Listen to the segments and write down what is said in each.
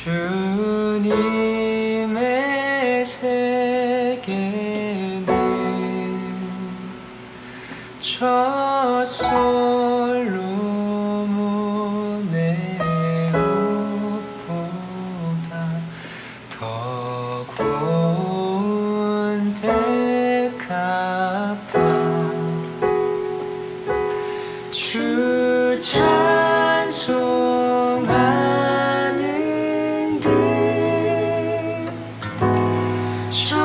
주님의 세계는 저 솔로몬의 옷보다 더 고운 백합화 주 찬송하는 듯 저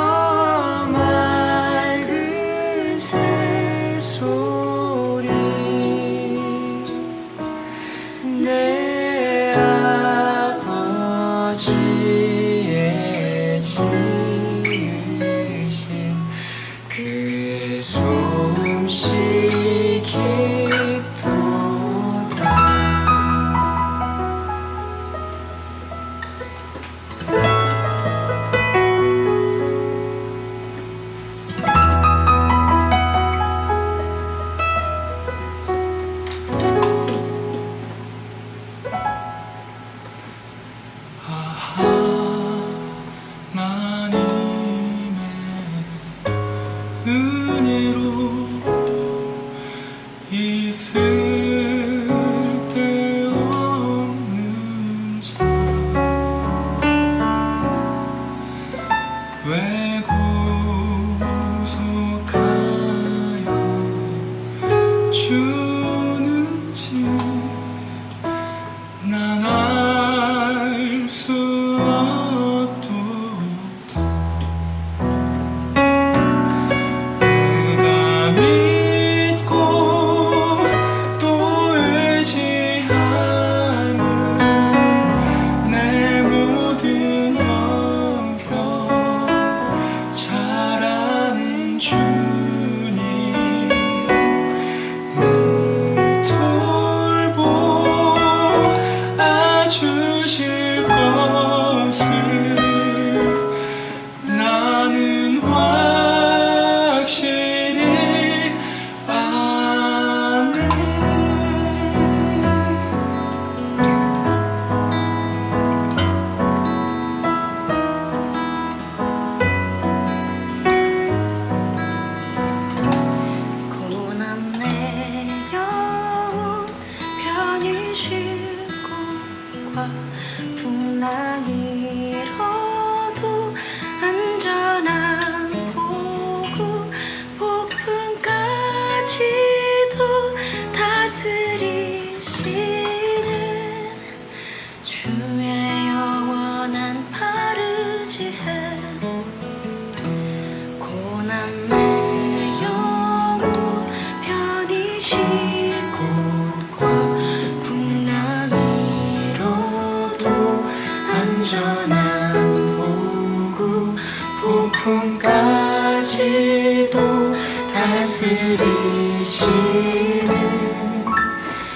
맑은 새소리 내 아버지의 지으신 그 솜씨 깊도다. 하나님의 은혜로 있을 데 없는 자 왜 구속하여 주는지 난 알 수 없도다. 내가 믿고 또 의지하는 내 모든 형편 잘 아는 주님 주실 것을 나는 확실히 아네. 고난 내 영혼 편히 쉴 곳과 풍랑이로도 안전한 보고 폭풍까지도 다스리시는 주의 영원한 파르지해. 고난 내 영혼 편히 쉴 곳과 풍랑이로도 안전한 보고 폭풍까지도 다스리시는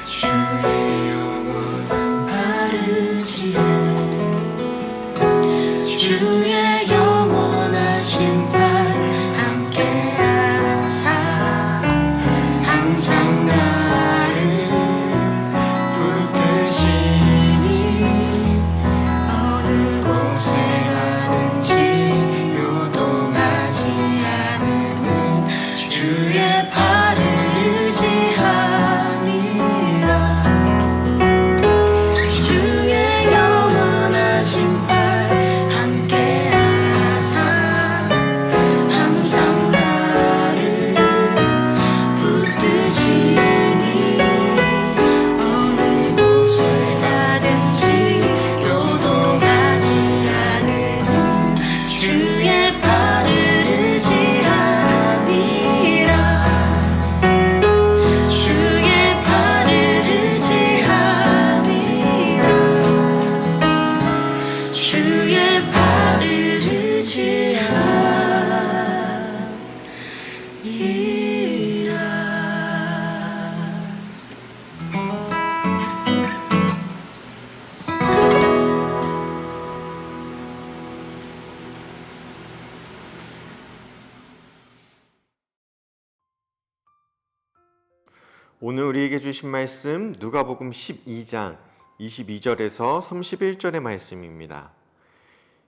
주의 영원한 파르지에. 주의 영원하신 팔 함께하사 항상 나를 붙드시니 어느 곳에 가든지 요동하지 않음은 주의 팔을 의지함이라. 주의 영원하신 팔 함께하사 항상 나를 붙드시니 어느 곳에 가든지 요동하지 않음은 주의 팔을 의지함이라. 주의 팔을 의지함이라. 주의 팔을 의지함이라. 오늘 우리에게 주신 말씀 누가복음 12장 22절에서 31절의 말씀입니다.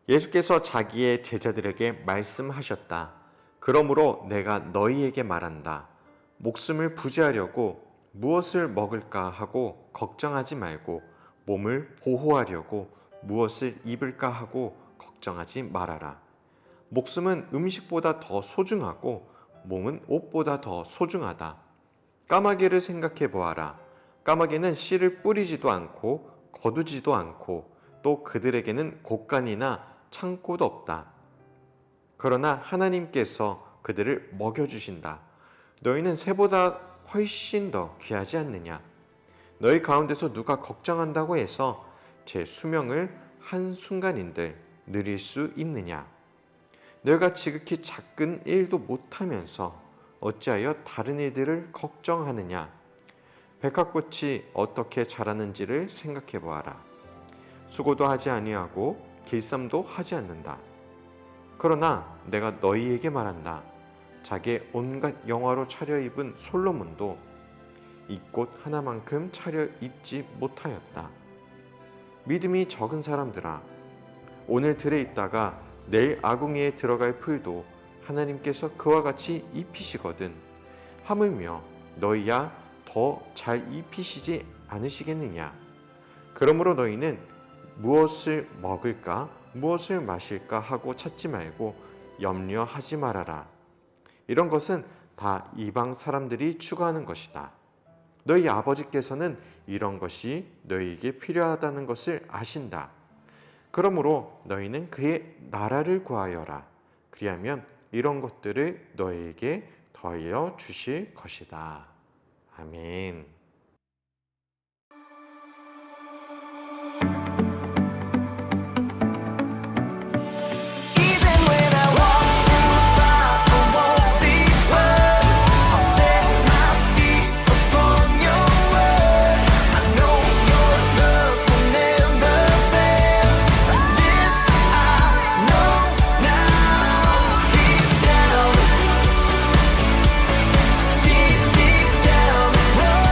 예수께서 자기의 제자들에게 말씀하셨다. 그러므로 내가 너희에게 말한다. 목숨을 부지하려고 무엇을 먹을까 하고 걱정하지 말고 몸을 보호하려고 무엇을 입을까 하고 걱정하지 말아라. 목숨은 음식보다 더 소중하고 몸은 옷보다 더 소중하다. 까마귀를 생각해 보아라. 까마귀는 씨를 뿌리지도 않고 거두지도 않고 또 그들에게는 곳간이나 창고도 없다. 그러나 하나님께서 그들을 먹여주신다. 너희는 새보다 훨씬 더 귀하지 않느냐? 너희 가운데서 누가 걱정한다고 해서 제 수명을 한순간인들 느릴 수 있느냐? 너희가 지극히 작은 일도 못하면서 어찌하여 다른 일들을 걱정하느냐? 백합꽃이 어떻게 자라는지를 생각해 보아라. 수고도 하지 아니하고 길쌈도 하지 않는다. 그러나 내가 너희에게 말한다. 자기의 온갖 영화로 차려입은 솔로몬도 이 꽃 하나만큼 차려입지 못하였다. 믿음이 적은 사람들아, 오늘 들에 있다가 내일 아궁이에 들어갈 풀도 하나님께서 그와 같이 입히시거든. 하물며 너희야 더 잘 입히시지 않으시겠느냐? 그러므로 너희는 무엇을 먹을까 무엇을 마실까 하고 찾지 말고 염려하지 말아라. 이런 것은 다 이방 사람들이 추구하는 것이다. 너희 아버지께서는 이런 것이 너희에게 필요하다는 것을 아신다. 그러므로 너희는 그의 나라를 구하여라. 그리하면 이런 것들을 너희에게 더하여 주실 것이다. 아멘. Even when I walk through the fire, I won't be burned. I'll set my feet upon your word. I know your love will never fail. This I know now. Deep down, deep, deep down, oh,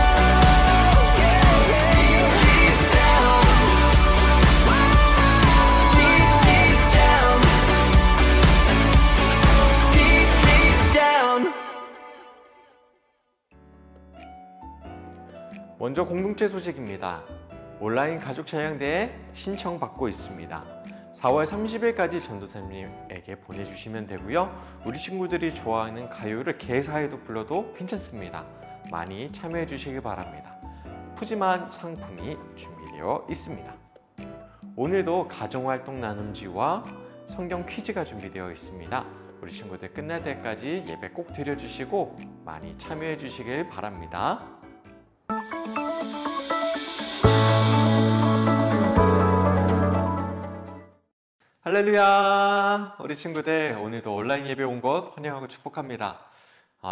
yeah, yeah. Deep, deep down, deep, deep down. Deep, deep down. 먼저 공동체 소식입니다. 온라인 가족 찬양대회 신청받고 있습니다. 4월 30일까지 전도사님에게 보내주시면 되고요. 우리 친구들이 좋아하는 가요를 개사해도 불러도 괜찮습니다. 많이 참여해 주시기 바랍니다. 푸짐한 상품이 준비되어 있습니다. 오늘도 가정활동 나눔지와 성경 퀴즈가 준비되어 있습니다. 우리 친구들 끝날 때까지 예배 꼭 드려주시고 많이 참여해 주시길 바랍니다. 할렐루야! 우리 친구들 오늘도 온라인 예배 온 것 환영하고 축복합니다.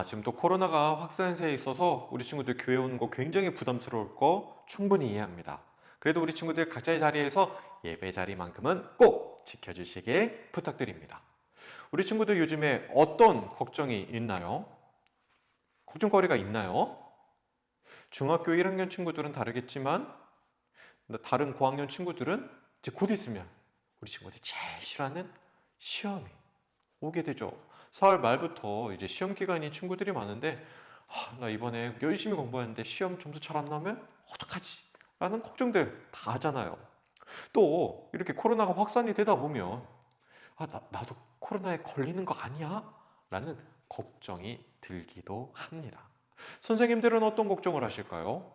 지금 또 코로나가 확산세에 있어서 우리 친구들 교회 오는 거 굉장히 부담스러울 거 충분히 이해합니다. 그래도 우리 친구들 각자의 자리에서 예배 자리만큼은 꼭 지켜주시길 부탁드립니다. 우리 친구들 요즘에 어떤 걱정이 있나요? 걱정거리가 있나요? 중학교 1학년 친구들은 다르겠지만 다른 고학년 친구들은 이제 곧 있으면 우리 친구들이 제일 싫어하는 시험이 오게 되죠. 4월 말부터 이제 시험 기간인 친구들이 많은데 나 이번에 열심히 공부했는데 시험 점수 잘 안 나오면 어떡하지? 라는 걱정들 다 하잖아요. 또 이렇게 코로나가 확산이 되다 보면 나도 코로나에 걸리는 거 아니야? 라는 걱정이 들기도 합니다. 선생님들은 어떤 걱정을 하실까요?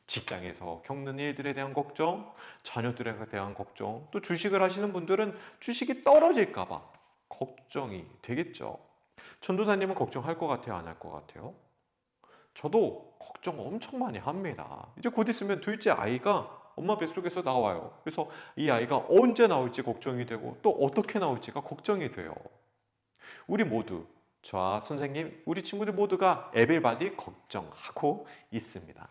직장에서 겪는 일들에 대한 걱정, 자녀들에 대한 걱정, 또 주식을 하시는 분들은 주식이 떨어질까 봐 걱정이 되겠죠. 전도사님은 걱정할 것 같아요? 안 할 것 같아요? 저도 걱정 엄청 많이 합니다. 이제 곧 있으면 둘째 아이가 엄마 뱃속에서 나와요. 그래서 이 아이가 언제 나올지 걱정이 되고 또 어떻게 나올지가 걱정이 돼요. 우리 모두, 저와 선생님, 우리 친구들 모두가 에벨바디 걱정하고 있습니다.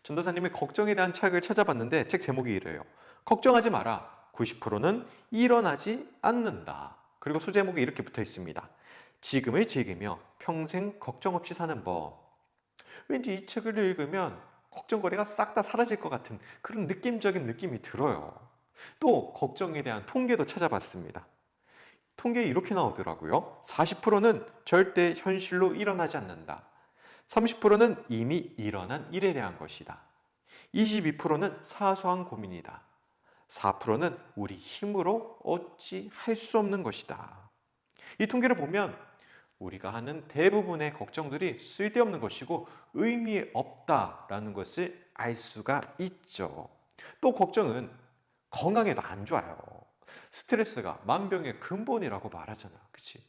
전도사님이 걱정에 대한 책을 찾아봤는데 책 제목이 이래요. 걱정하지 마라. 90%는 일어나지 않는다. 그리고 소제목이 이렇게 붙어 있습니다. 지금을 즐기며 평생 걱정 없이 사는 법. 왠지 이 책을 읽으면 걱정거리가 싹 다 사라질 것 같은 그런 느낌적인 느낌이 들어요. 또 걱정에 대한 통계도 찾아봤습니다. 통계에 이렇게 나오더라고요. 40%는 절대 현실로 일어나지 않는다. 30%는 이미 일어난 일에 대한 것이다. 22%는 사소한 고민이다. 4%는 우리 힘으로 어찌 할 수 없는 것이다. 이 통계를 보면 우리가 하는 대부분의 걱정들이 쓸데없는 것이고 의미 없다라는 것을 알 수가 있죠. 또 걱정은 건강에도 안 좋아요. 스트레스가 만병의 근본이라고 말하잖아. 그치?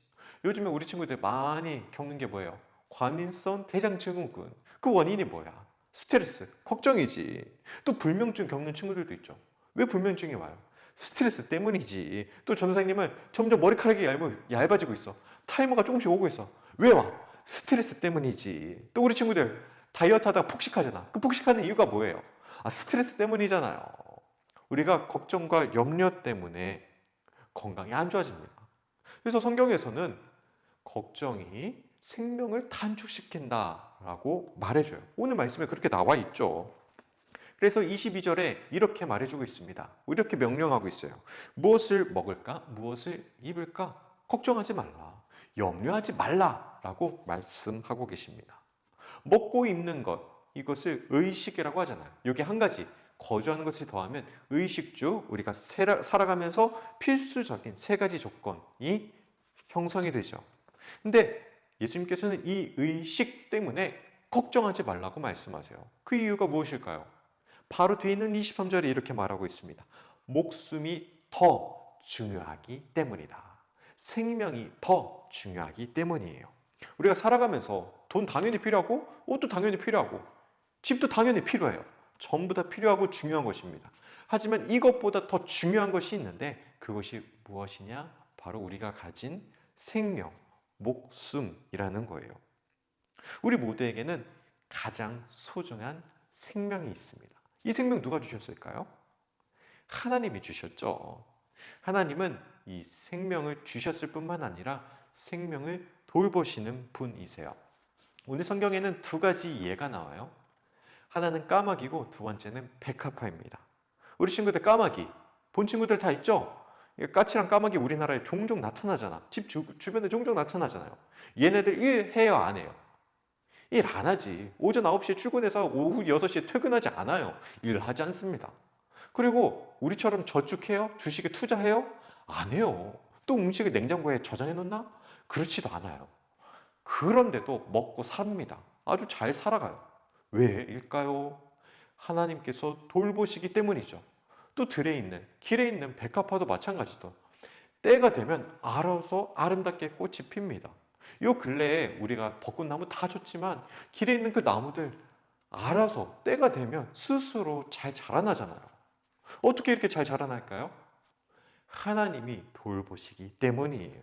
요즘에 우리 친구들 많이 겪는 게 뭐예요? 과민성 대장증후군. 그 원인이 뭐야? 스트레스, 걱정이지. 또 불면증 겪는 친구들도 있죠. 왜 불면증이 와요? 스트레스 때문이지. 또 전도사님은 점점 머리카락이 얇아지고 있어. 타이머가 조금씩 오고 있어. 왜 와? 스트레스 때문이지. 또 우리 친구들 다이어트 하다가 폭식하잖아. 그 폭식하는 이유가 뭐예요? 아, 스트레스 때문이잖아요. 우리가 걱정과 염려 때문에 건강이 안 좋아집니다. 그래서 성경에서는 걱정이 생명을 단축시킨다라고 말해줘요. 오늘 말씀에 그렇게 나와 있죠. 그래서 22절에 이렇게 말해주고 있습니다. 이렇게 명령하고 있어요. 무엇을 먹을까? 무엇을 입을까? 걱정하지 말라. 염려하지 말라라고 말씀하고 계십니다. 먹고 입는 것, 이것을 의식이라고 하잖아요. 여기 한 가지 거주하는 것을 더하면 의식주, 우리가 살아가면서 필수적인 세 가지 조건이 형성이 되죠. 근데 예수님께서는 이 의식 때문에 걱정하지 말라고 말씀하세요. 그 이유가 무엇일까요? 바로 뒤에 있는 23절에 이렇게 말하고 있습니다. 목숨이 더 중요하기 때문이다. 생명이 더 중요하기 때문이에요. 우리가 살아가면서 돈 당연히 필요하고 옷도 당연히 필요하고 집도 당연히 필요해요. 전부 다 필요하고 중요한 것입니다. 하지만 이것보다 더 중요한 것이 있는데 그것이 무엇이냐? 바로 우리가 가진 생명, 목숨이라는 거예요. 우리 모두에게는 가장 소중한 생명이 있습니다. 이 생명 누가 주셨을까요? 하나님이 주셨죠. 하나님은 이 생명을 주셨을 뿐만 아니라 생명을 돌보시는 분이세요. 오늘 성경에는 두 가지 예가 나와요. 하나는 까마귀고 두 번째는 백합화입니다. 우리 친구들 까마귀, 본 친구들 다 있죠? 까치랑 까마귀 우리나라에 종종 나타나잖아. 집 주변에 종종 나타나잖아요. 얘네들 일 해요, 안 해요? 일 안 하지. 오전 9시에 출근해서 오후 6시에 퇴근하지 않아요. 일하지 않습니다. 그리고 우리처럼 저축해요? 주식에 투자해요? 안 해요. 또 음식을 냉장고에 저장해 놓나? 그렇지도 않아요. 그런데도 먹고 삽니다. 아주 잘 살아가요. 왜일까요? 하나님께서 돌보시기 때문이죠. 또 길에 있는 백합화도 마찬가지죠. 때가 되면 알아서 아름답게 꽃이 핍니다. 요 근래에 우리가 벚꽃나무 다 좋지만 길에 있는 그 나무들 알아서 때가 되면 스스로 잘 자라나잖아요. 어떻게 이렇게 잘 자라날까요? 하나님이 돌보시기 때문이에요.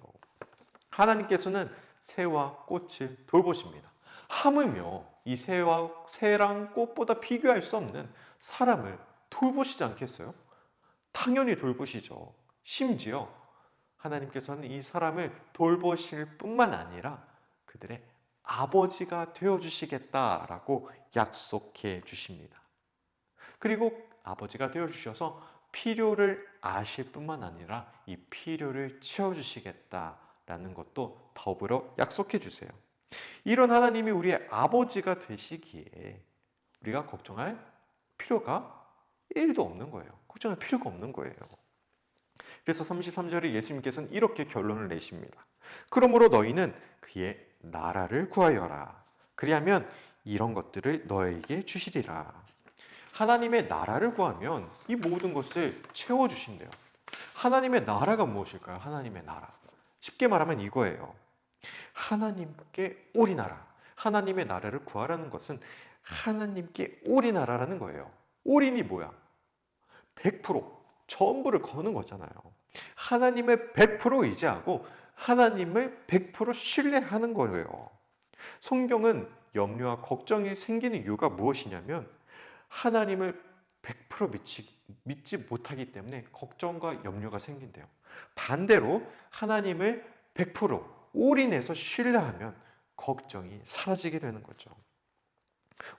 하나님께서는 새와 꽃을 돌보십니다. 하물며 이 새랑 꽃보다 비교할 수 없는 사람을 돌보시지 않겠어요? 당연히 돌보시죠. 심지어 하나님께서는 이 사람을 돌보실 뿐만 아니라 그들의 아버지가 되어주시겠다라고 약속해 주십니다. 그리고 아버지가 되어주셔서 필요를 아실 뿐만 아니라 이 필요를 채워주시겠다라는 것도 더불어 약속해 주세요. 이런 하나님이 우리의 아버지가 되시기에 우리가 걱정할 필요가 1도 없는 거예요. 걱정할 필요가 없는 거예요. 그래서 33절에 예수님께서는 이렇게 결론을 내십니다. 그러므로 너희는 그의 나라를 구하여라. 그리하면 이런 것들을 너에게 주시리라. 하나님의 나라를 구하면 이 모든 것을 채워주신대요. 하나님의 나라가 무엇일까요? 하나님의 나라. 쉽게 말하면 이거예요. 하나님께 올인하라. 하나님의 나라를 구하라는 것은 하나님께 올인하라라는 거예요. 올인이 뭐야? 100% 전부를 거는 거잖아요. 하나님을 100% 의지하고 하나님을 100% 신뢰하는 거예요. 성경은 염려와 걱정이 생기는 이유가 무엇이냐면 하나님을 100% 믿지 못하기 때문에 걱정과 염려가 생긴대요. 반대로 하나님을 100% 올인해서 신뢰하면 걱정이 사라지게 되는 거죠.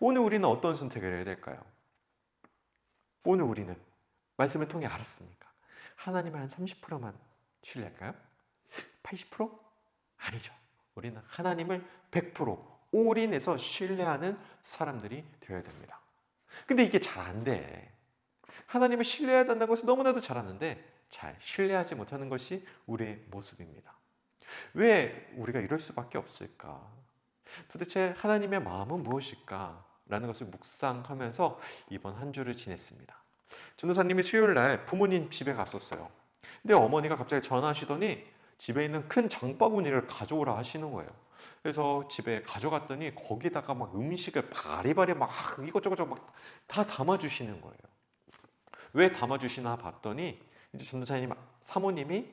오늘 우리는 어떤 선택을 해야 될까요? 오늘 우리는 말씀을 통해 알았으니까 하나님을 한 30%만 신뢰할까요? 80%? 아니죠. 우리는 하나님을 100% 올인해서 신뢰하는 사람들이 되어야 됩니다. 근데 이게 잘 안 돼. 하나님을 신뢰해야 된다고 해서 너무나도 잘하는데 잘 신뢰하지 못하는 것이 우리의 모습입니다. 왜 우리가 이럴 수밖에 없을까? 도대체 하나님의 마음은 무엇일까? 라는 것을 묵상하면서 이번 한 주를 지냈습니다. 전도사님이 수요일 날 부모님 집에 갔었어요. 근데 어머니가 갑자기 전화하시더니 집에 있는 큰 장바구니를 가져오라 하시는 거예요. 그래서 집에 가져갔더니 거기다가 막 음식을 바리바리 막 이것저것 막 다 담아주시는 거예요. 왜 담아주시나 봤더니 이제 전도사님 사모님이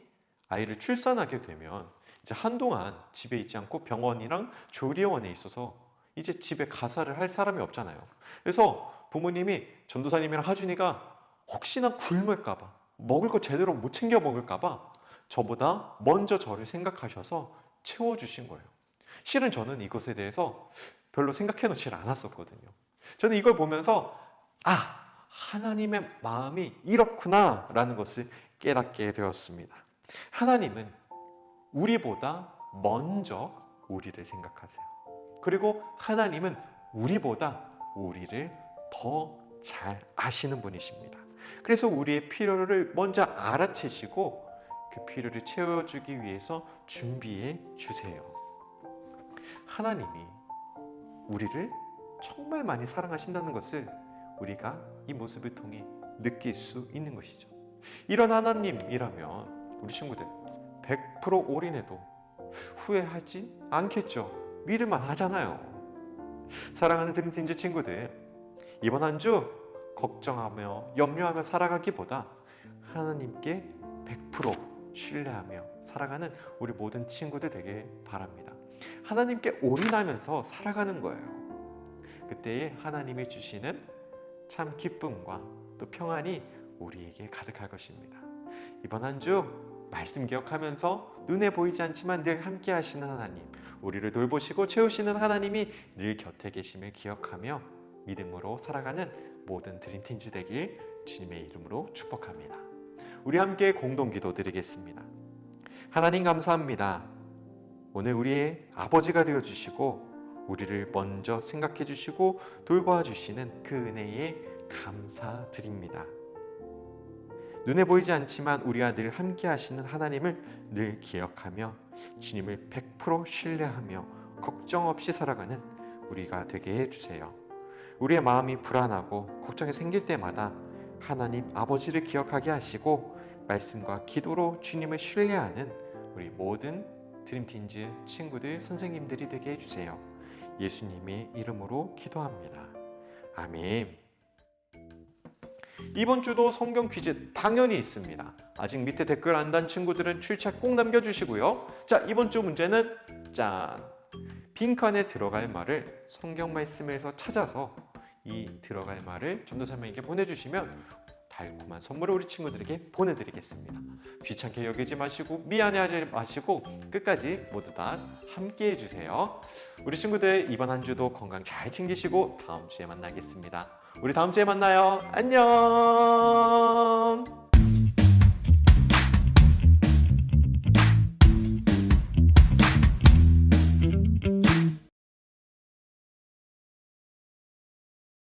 아이를 출산하게 되면 이제 한동안 집에 있지 않고 병원이랑 조리원에 있어서 이제 집에 가사를 할 사람이 없잖아요. 그래서 부모님이 전도사님이랑 하준이가 혹시나 굶을까봐, 먹을 거 제대로 못 챙겨 먹을까봐 저보다 먼저 저를 생각하셔서 채워주신 거예요. 실은 저는 이것에 대해서 별로 생각해 놓지 않았었거든요. 저는 이걸 보면서 하나님의 마음이 이렇구나 라는 것을 깨닫게 되었습니다. 하나님은 우리보다 먼저 우리를 생각하세요. 그리고 하나님은 우리보다 우리를 더 잘 아시는 분이십니다. 그래서 우리의 필요를 먼저 알아채시고 그 필요를 채워주기 위해서 준비해 주세요. 하나님이 우리를 정말 많이 사랑하신다는 것을 우리가 이 모습을 통해 느낄 수 있는 것이죠. 이런 하나님이라면 우리 친구들 100% 올인해도 후회하지 않겠죠. 믿을만 하잖아요. 사랑하는 드림팀즈 친구들, 이번 한 주 걱정하며 염려하며 살아가기보다 하나님께 100% 신뢰하며 살아가는 우리 모든 친구들 되길 바랍니다. 하나님께 올인하면서 살아가는 거예요. 그때에 하나님이 주시는 참 기쁨과 또 평안이 우리에게 가득할 것입니다. 이번 한 주 말씀 기억하면서 눈에 보이지 않지만 늘 함께 하시는 하나님, 우리를 돌보시고 채우시는 하나님이 늘 곁에 계심을 기억하며 믿음으로 살아가는 모든 드림팀즈 되길 주님의 이름으로 축복합니다. 우리 함께 공동 기도 드리겠습니다. 하나님 감사합니다. 오늘 우리의 아버지가 되어주시고 우리를 먼저 생각해 주시고 돌보아 주시는 그 은혜에 감사드립니다. 눈에 보이지 않지만 우리와 늘 함께 하시는 하나님을 늘 기억하며 주님을 100% 신뢰하며 걱정 없이 살아가는 우리가 되게 해주세요. 우리의 마음이 불안하고 걱정이 생길 때마다 하나님 아버지를 기억하게 하시고 말씀과 기도로 주님을 신뢰하는 우리 모든 드림팀즈 친구들, 선생님들이 되게 해주세요. 예수님의 이름으로 기도합니다. 아멘. 이번 주도 성경 퀴즈 당연히 있습니다. 아직 밑에 댓글 안 단 친구들은 출첵 꼭 남겨주시고요. 자, 이번 주 문제는 짠! 빈칸에 들어갈 말을 성경 말씀에서 찾아서 이 들어갈 말을 전도사님에게 보내주시면 달콤한 선물을 우리 친구들에게 보내드리겠습니다. 귀찮게 여기지 마시고 미안해하지 마시고 끝까지 모두 다 함께 해주세요. 우리 친구들 이번 한 주도 건강 잘 챙기시고 다음 주에 만나겠습니다. 우리 다음 주에 만나요. 안녕.